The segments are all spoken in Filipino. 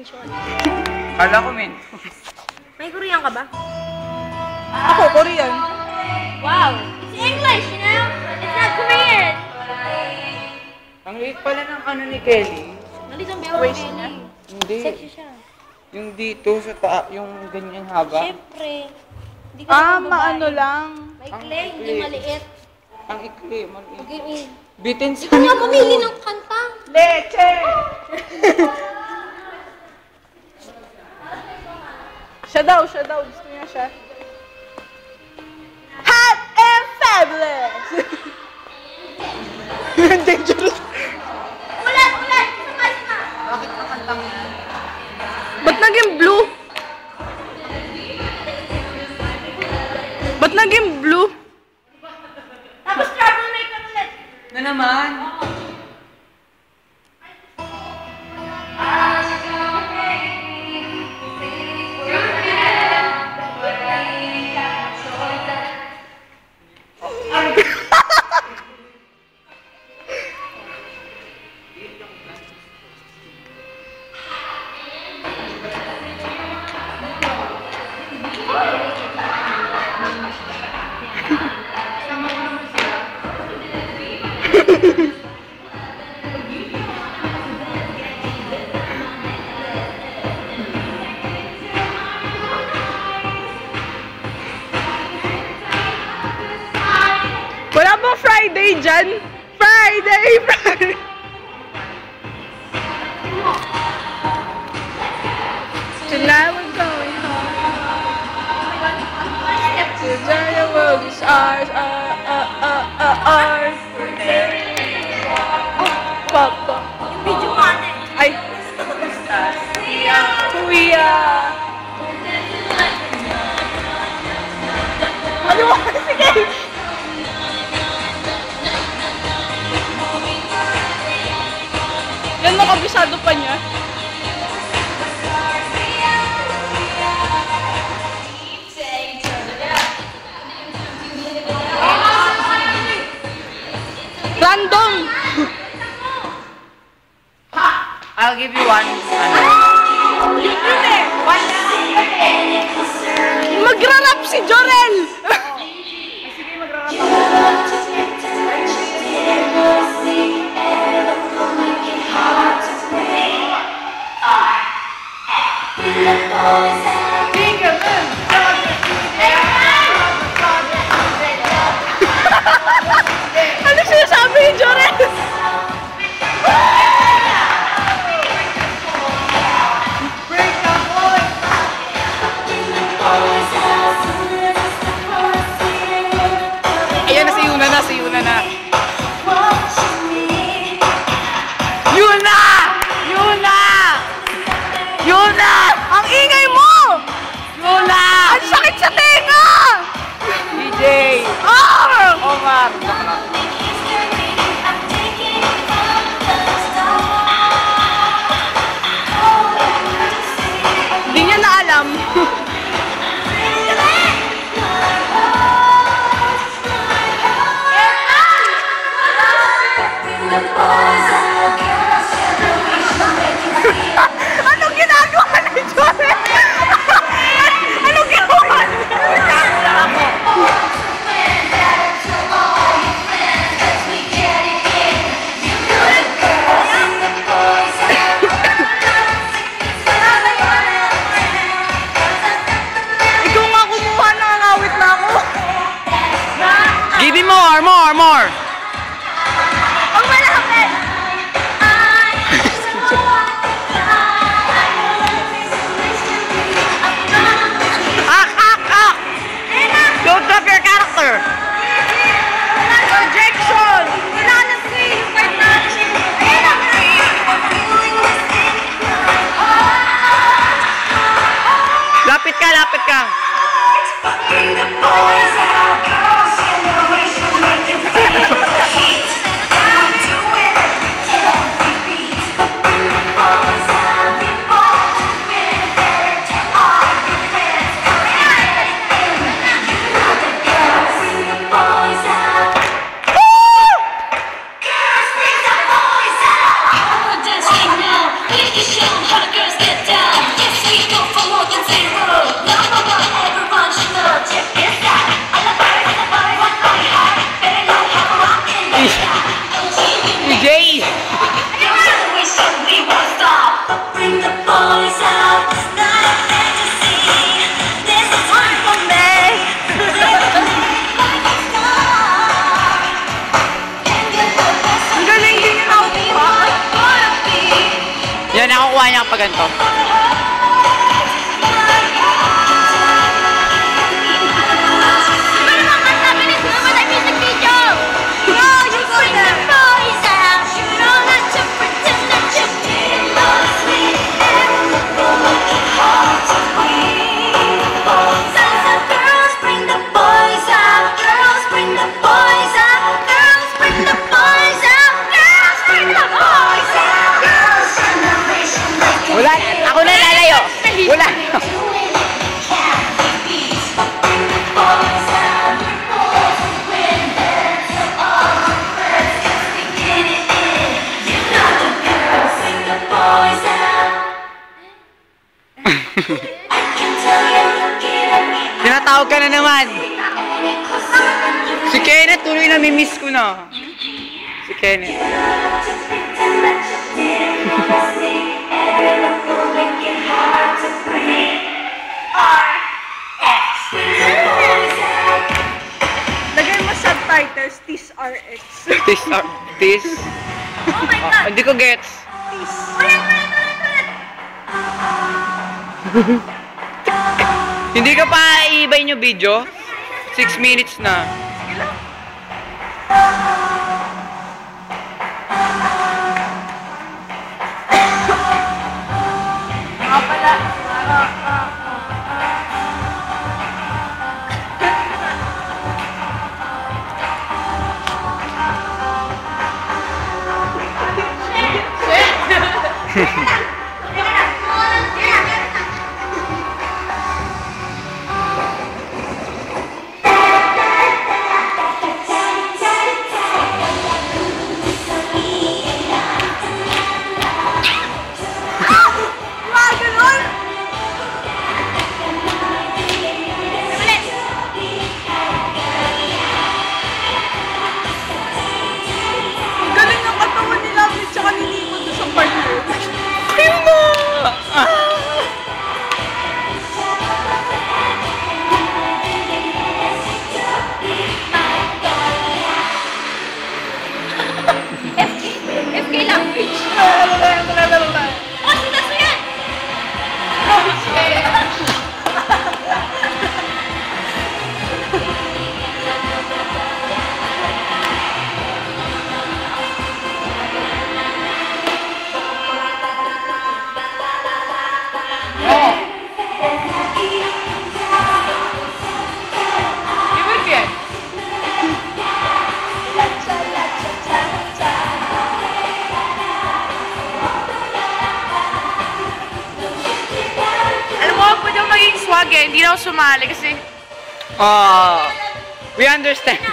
screenshot. Kala ko, men. May Korean ka ba? Ako, Korean. Wow! It's English, you know? It's not Korean! Ang liit pala ng ano ni Kelly. Nalitang bewa Waist Kelly. niya? Hindi. Sexy siya. Yung dito sa yung ganyan haba. Siyempre. Hindi ka naman babae. Maano lang. Maikli, hindi maliit. Ang ikli, maliit. Okay, Bitin sa ikaw nga mamili ng kanta. Leche! Siya daw. Gusto niya siya. Hot and fabulous! Dangerous. Ulan! Sumas na! Bakit nakantang yan? Ba't naging blue? Ba't naging blue? Tapos troublemaker ulit. Na naman. Wala bang Friday dyan? Friday! Tonight we're going home. Tonight the world is ours. Papa. Yung video nga na eh. Ay. Kuya. Ano mo? Sige. Yan nakabisado pa niya. Random! I'll give you one. Yun eh! Magra-rap si Jorel! Sige, magrarap ako. Ano sinasabi ni Jorel? Ayan na, si Yuna na. Yuna! Ang ingay mo! Yuna! Ang sakit sa tenga! DJ! Ah! Omar! Hindi niya na alam. Anong ginagawa ni Jorel? Anong ginawa niya? Ikaw nga kumuha, nangangawit na ako. Give me more! Ang malapit! Don't drop your character! Projection! Lapit ka! Fucking the boys and our girls, generation making niya kapag ganito. Wala, ako na lalayo. Wala. Tinatawag ka na naman. Si Kenneth, tuloy na mimiss ko na. Si Kenneth. Lagay mo subtitles, TIS RX. Tis. Oh my God! Hindi ko gets. Ulit! Hindi ka pa i-ibay yung video? 6 minutes na. Galing ang katawan ni Lovely tsaka ni Nico doon sa part na yun. FK language. Oh, sinaso yan! Alam mo, pwede mo maging swag eh. Hindi na ako sumali kasi... We understand.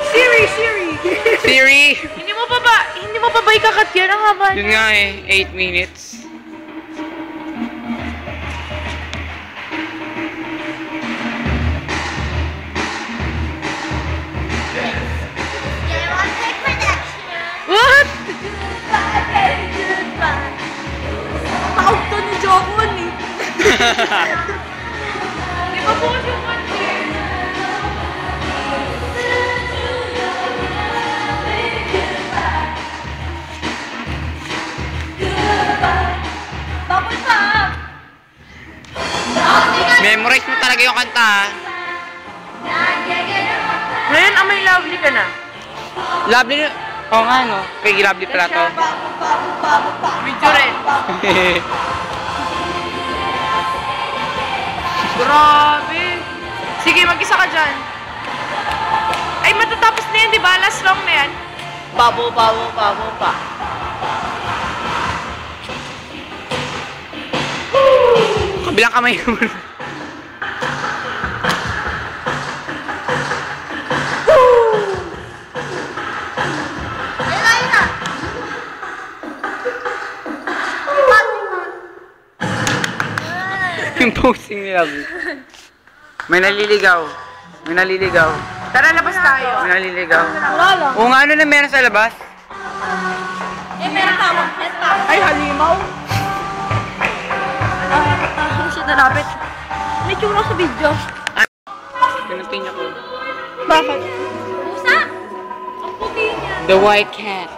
Siri! Theory. Hindi mo pa ba ikakat yan? Ang haba Yun nga eh, 8 minutes. What? Taog to ni Jokon eh. Di ba bukas yung concert? Bubble pop! Memorize mo talaga yung kanta ha. Ngayon, amay Lovely ka na. Lovely na. Oo nga no. Kay Lovely pala to. Video rin. Grabe. Sige, mag-isa ka dyan. Ay, matatapos na yan, di ba? Last long na yan. Babo pa. Kabilang kamay mo. Yung posing ni Lovely. May naliligaw. Tara, labas tayo. May naliligaw. Wala lang. Oo nga, ano na meron sa labas? Meron tama. Ay, halimaw. Hindi siya nalapit. May tsura sa video. Pinutin niya ko. Bakit? Pusa! Ang puti niya. The white cat.